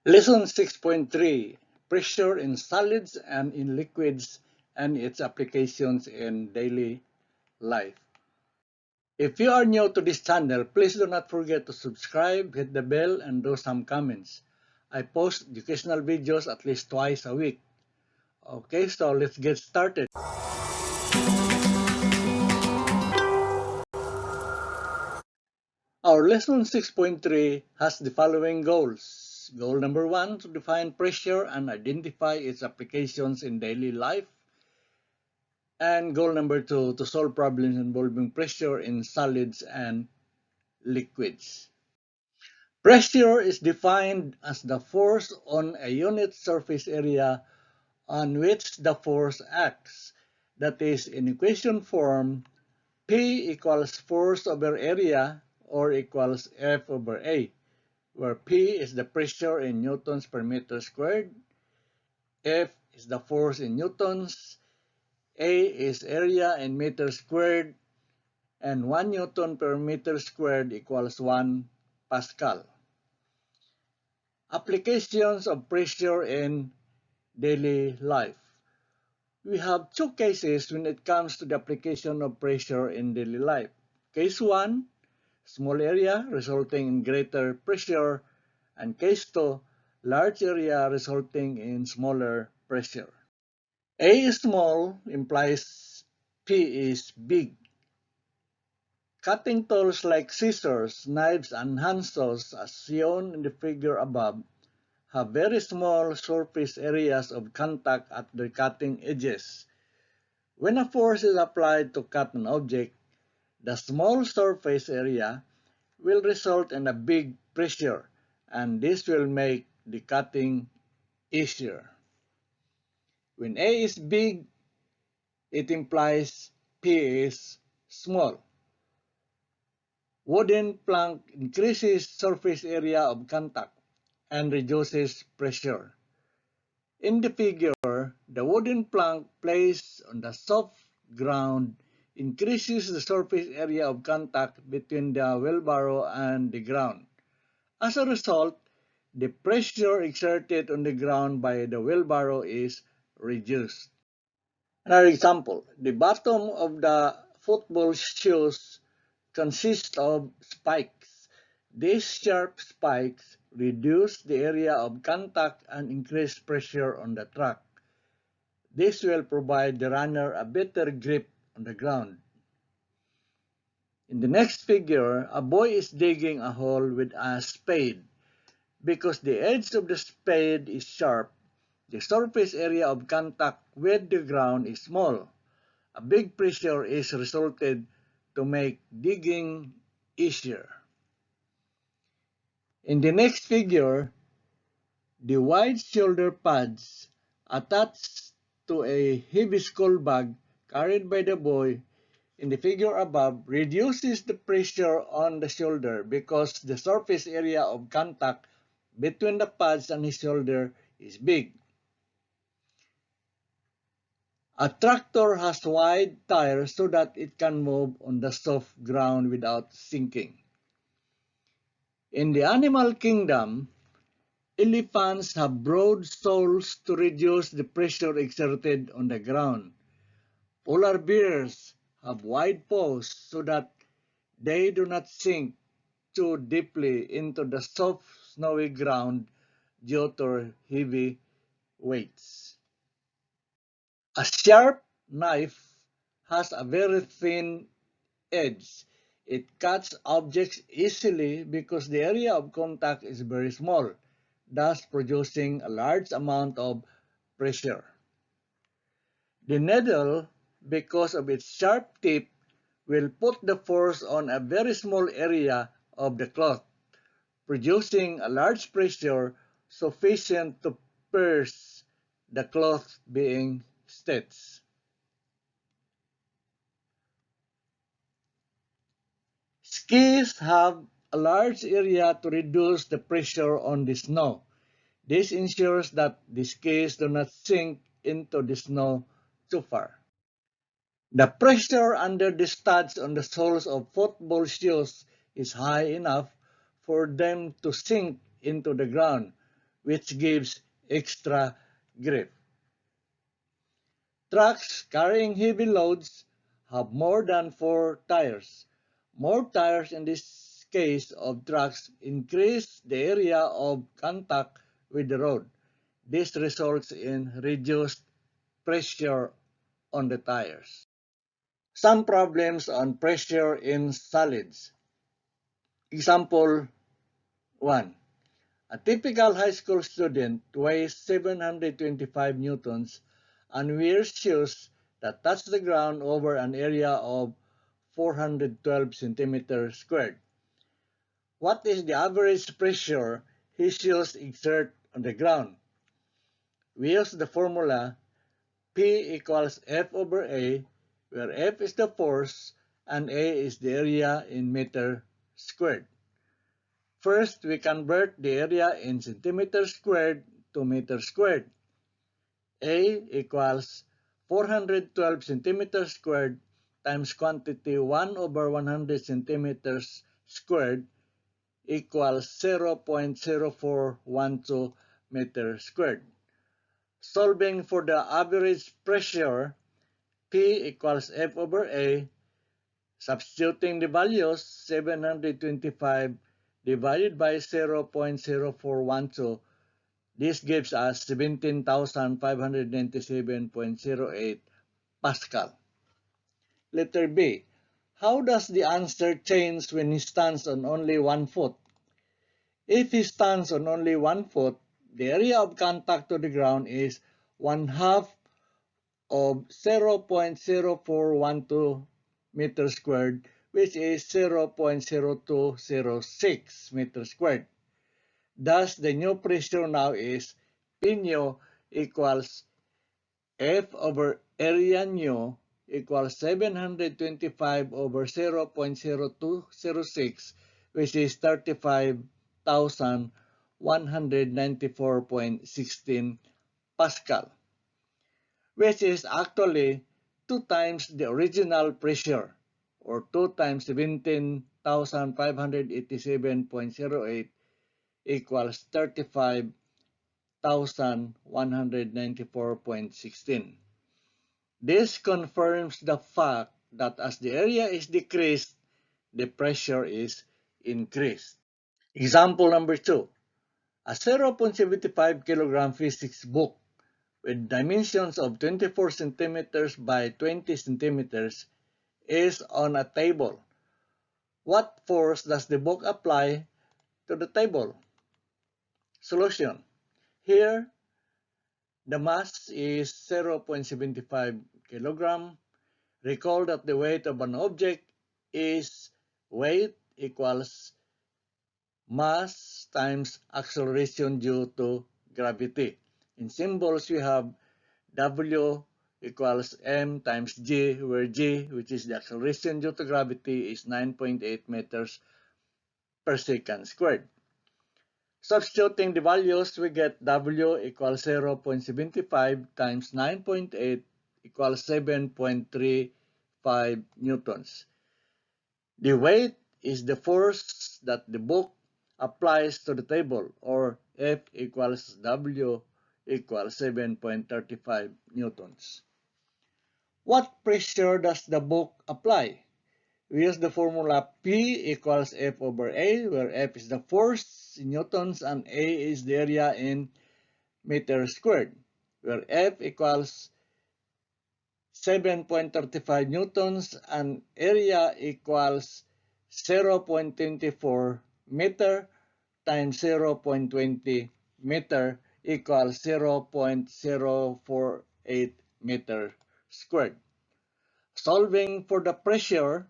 Lesson 6.3: Pressure in solids and in liquids and its applications in daily life. If you are new to this channel, please do not forget to subscribe, hit the bell, and do some comments. I post educational videos at least twice a week. Okay, so let's get started. Our lesson 6.3 has the following goals. Goal number 1, to define pressure and identify its applications in daily life. And goal number 2, to solve problems involving pressure in solids and liquids. Pressure is defined as the force on a unit surface area on which the force acts. That is, in equation form, P equals force over area or equals F over A, where P is the pressure in newtons per meter squared, F is the force in newtons, A is area in meters squared, and 1 Newton per meter squared equals 1 Pascal. Applications of pressure in daily life. We have two cases when it comes to the application of pressure in daily life. Case 1, small area resulting in greater pressure, and case 2, large area resulting in smaller pressure. A is small implies P is big. Cutting tools like scissors, knives, and handsaws, as shown in the figure above, have very small surface areas of contact at their cutting edges. When a force is applied to cut an object, the small surface area will result in a big pressure, and this will make the cutting easier. When A is big, it implies P is small. Wooden plank increases surface area of contact and reduces pressure. In the figure, the wooden plank placed on the soft ground increases the surface area of contact between the wheelbarrow and the ground. As a result, the pressure exerted on the ground by the wheelbarrow is reduced. Another example, the bottom of the football shoes consists of spikes. These sharp spikes reduce the area of contact and increase pressure on the track. This will provide the runner a better grip on the ground. In the next figure, a boy is digging a hole with a spade. Because the edge of the spade is sharp, the surface area of contact with the ground is small. A big pressure is resulted to make digging easier. In the next figure, the wide shoulder pads attached to a heavy school bag carried by the boy in the figure above reduces the pressure on the shoulder because the surface area of contact between the pads and his shoulder is big. A tractor has wide tires so that it can move on the soft ground without sinking. In the animal kingdom, elephants have broad soles to reduce the pressure exerted on the ground. Polar bears have wide paws so that they do not sink too deeply into the soft, snowy ground due to heavy weights. A sharp knife has a very thin edge. It cuts objects easily because the area of contact is very small, thus producing a large amount of pressure. The needle, because of its sharp tip, will put the force on a very small area of the cloth, producing a large pressure sufficient to pierce the cloth being stitched. Skis have a large area to reduce the pressure on the snow. This ensures that the skis do not sink into the snow too far. The pressure under the studs on the soles of football shoes is high enough for them to sink into the ground, which gives extra grip. Trucks carrying heavy loads have more than 4 tires. More tires in this case of trucks increase the area of contact with the road. This results in reduced pressure on the tires. Some problems on pressure in solids. Example 1. A typical high school student weighs 725 newtons and wears shoes that touch the ground over an area of 412 centimeters squared. What is the average pressure his shoes exert on the ground? We use the formula P equals F over A, where F is the force and A is the area in meter squared. First, we convert the area in centimeters squared to meters squared. A equals 412 centimeters squared times quantity 1 over 100 centimeters squared equals 0.0412 meters squared. Solving for the average pressure, P equals F over A, substituting the values 725 divided by 0.0412, this gives us 17,597.08 Pascal. Letter B. How does the answer change when he stands on only 1 foot? If he stands on only 1 foot, the area of contact to the ground is 1/2 of 0.0412 meters squared, which is 0.0206 meters squared. Thus, the new pressure now is P nu equals F over area nu equals 725 over 0.0206, which is 35,194.16 Pascal, which is actually 2 times the original pressure, or 2 times 17,587.08 equals 35,194.16. This confirms the fact that as the area is decreased, the pressure is increased. Example number 2. A 0.75 kilogram physics book with dimensions of 24 centimeters by 20 centimeters is on a table. What force does the book apply to the table? Solution. Here, the mass is 0.75 kilogram. Recall that the weight of an object is weight equals mass times acceleration due to gravity. In symbols, we have W equals m times g, where g, which is the acceleration due to gravity, is 9.8 meters per second squared. Substituting the values, we get W equals 0.75 times 9.8 equals 7.35 newtons. The weight is the force that the book applies to the table, or F equals W equals 7.35 newtons. What pressure does the book apply? We use the formula P equals F over A, where F is the force in newtons and A is the area in meters squared, where F equals 7.35 newtons and area equals 0.24 meter times 0.20 meter equals 0.048 meter squared. Solving for the pressure,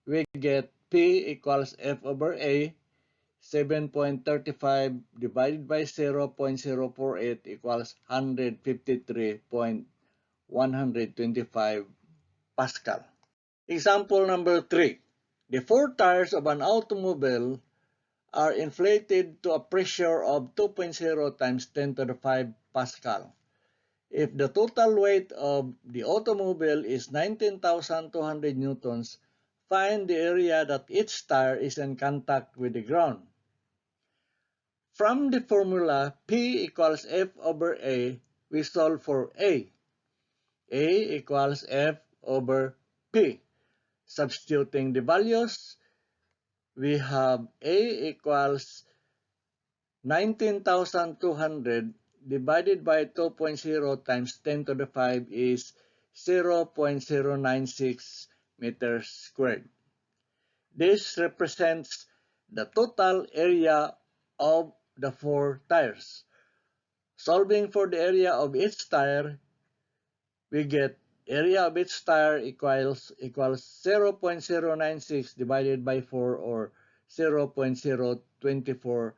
we get P equals F over A, 7.35 divided by 0.048 equals 153.125 Pascal. Example number 3. The 4 tires of an automobile are inflated to a pressure of 2.0 times 10 to the 5 Pascal. If the total weight of the automobile is 19,200 newtons, find the area that each tire is in contact with the ground. From the formula P equals F over A, we solve for A. A equals F over P. Substituting the values, we have A equals 19,200 divided by 2.0 times 10 to the 5 is 0.096 meters squared. This represents the total area of the 4 tires. Solving for the area of each tire, we get area of each tire equals 0.096 divided by 4 or 0.024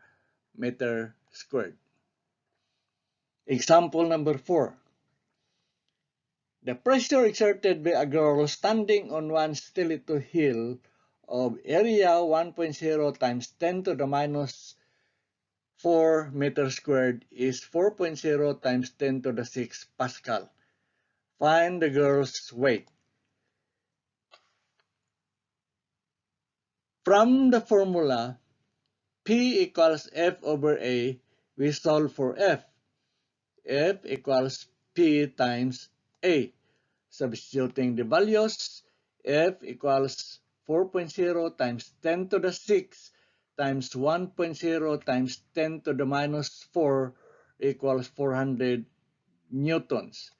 meter squared. Example number 4. The pressure exerted by a girl standing on one stiletto hill of area 1.0 times 10 to the minus 4 meters squared is 4.0 times 10 to the 6 Pascal. Find the girl's weight. From the formula P equals F over A, we solve for F. F equals P times A. Substituting the values, F equals 4.0 times 10 to the 6 times 1.0 times 10 to the minus 4 equals 400 newtons.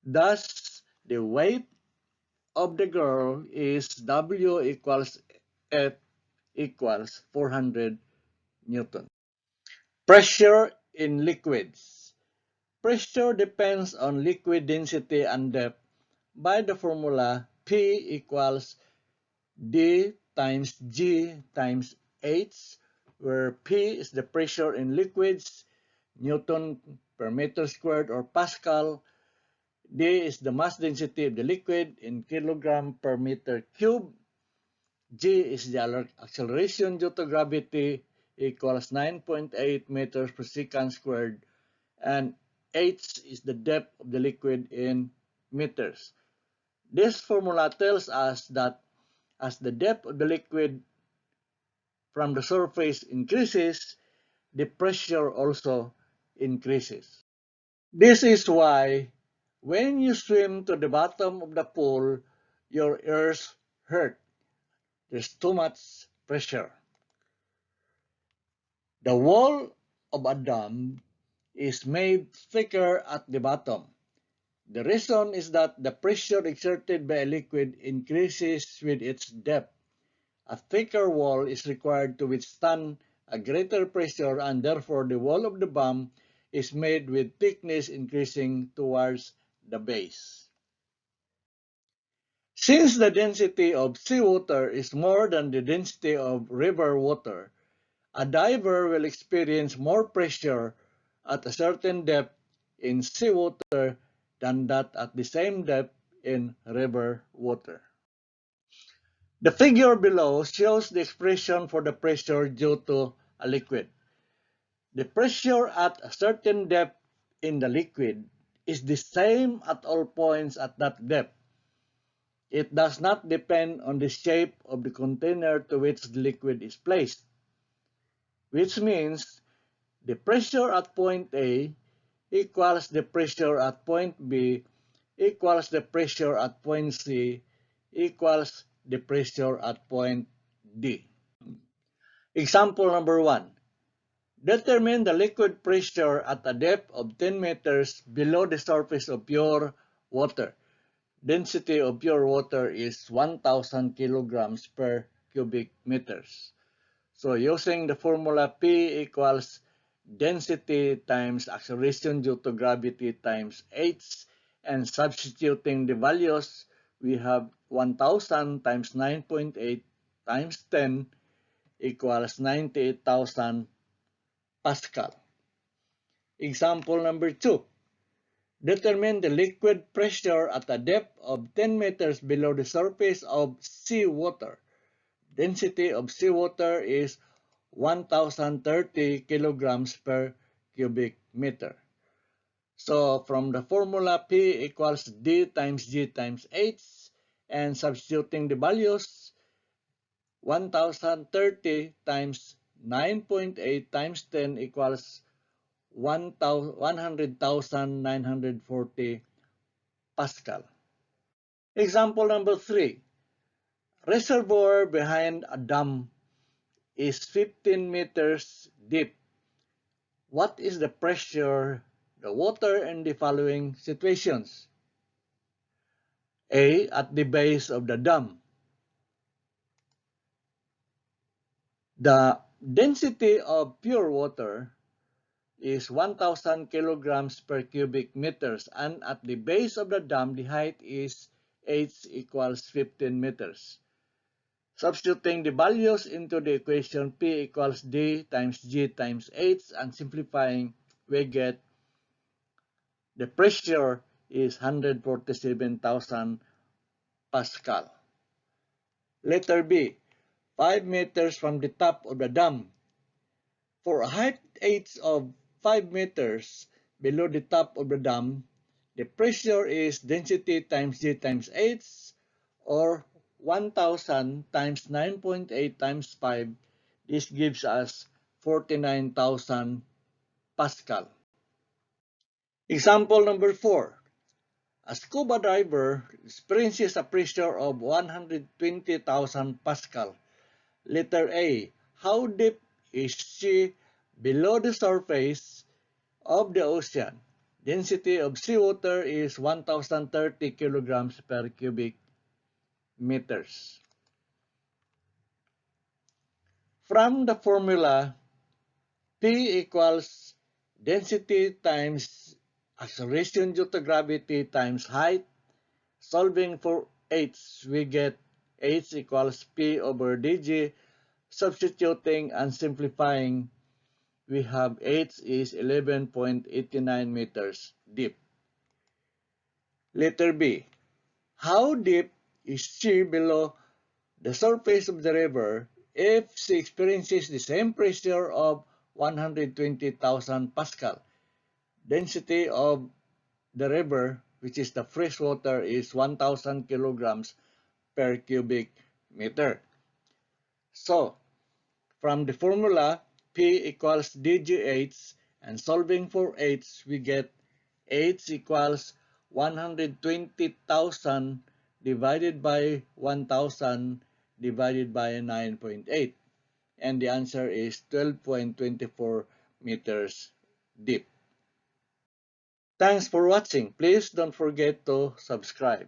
Thus, the weight of the girl is W equals F equals 400 newtons. Pressure in liquids. Pressure depends on liquid density and depth by the formula P equals D times G times H, where P is the pressure in liquids, Newton per meter squared or Pascal. D is the mass density of the liquid in kilogram per meter cube. G is the acceleration due to gravity equals 9.8 meters per second squared. And H is the depth of the liquid in meters. This formula tells us that as the depth of the liquid from the surface increases, the pressure also increases. This is why when you swim to the bottom of the pool, your ears hurt. There's too much pressure. The wall of a dam is made thicker at the bottom. The reason is that the pressure exerted by a liquid increases with its depth. A thicker wall is required to withstand a greater pressure, and therefore the wall of the dam is made with thickness increasing towards the base. Since the density of seawater is more than the density of river water, a diver will experience more pressure at a certain depth in seawater than that at the same depth in river water. The figure below shows the expression for the pressure due to a liquid. The pressure at a certain depth in the liquid is the same at all points at that depth. It does not depend on the shape of the container to which the liquid is placed, which means the pressure at point A equals the pressure at point B equals the pressure at point C equals the pressure at point D. Example number 1. Determine the liquid pressure at a depth of 10 meters below the surface of pure water. Density of pure water is 1,000 kilograms per cubic meters. So using the formula P equals density times acceleration due to gravity times h, and substituting the values, we have 1,000 times 9.8 times 10 equals 98,000 Pascal. Example number 2. Determine the liquid pressure at a depth of 10 meters below the surface of seawater. Density of seawater is 1,030 kilograms per cubic meter. So from the formula P equals D times G times H, and substituting the values, 1,030 times 9.8 times 10 equals 100,940 Pascal. Example number 3. Reservoir behind a dam is 15 meters deep. What is the pressure, the water in the following situations? A. At the base of the dam. The density of pure water is 1,000 kilograms per cubic meters, and at the base of the dam, the height is h equals 15 meters. Substituting the values into the equation, P equals D times G times H, and simplifying, we get the pressure is 147,000 Pascal. Letter B, 5 meters from the top of the dam. For a height h of 5 meters below the top of the dam, the pressure is density times G times H, or 1,000 times 9.8 times 5. This gives us 49,000 Pascal. Example number 4. A scuba diver experiences a pressure of 120,000 Pascal. Letter A. How deep is she below the surface of the ocean? Density of seawater is 1,030 kilograms per cubic meters. From the formula, P equals density times acceleration due to gravity times height. Solving for h, we get h equals P over dg. Substituting and simplifying, we have h is 11.89 meters deep. Letter B. How deep is she below the surface of the river if she experiences the same pressure of 120,000 Pascal? Density of the river, which is the fresh water, is 1,000 kilograms per cubic meter. So, from the formula, P equals dgh, and solving for h, we get h equals 120,000 divided by 1,000 divided by 9.8. And the answer is 12.24 meters deep. Thanks for watching. Please don't forget to subscribe.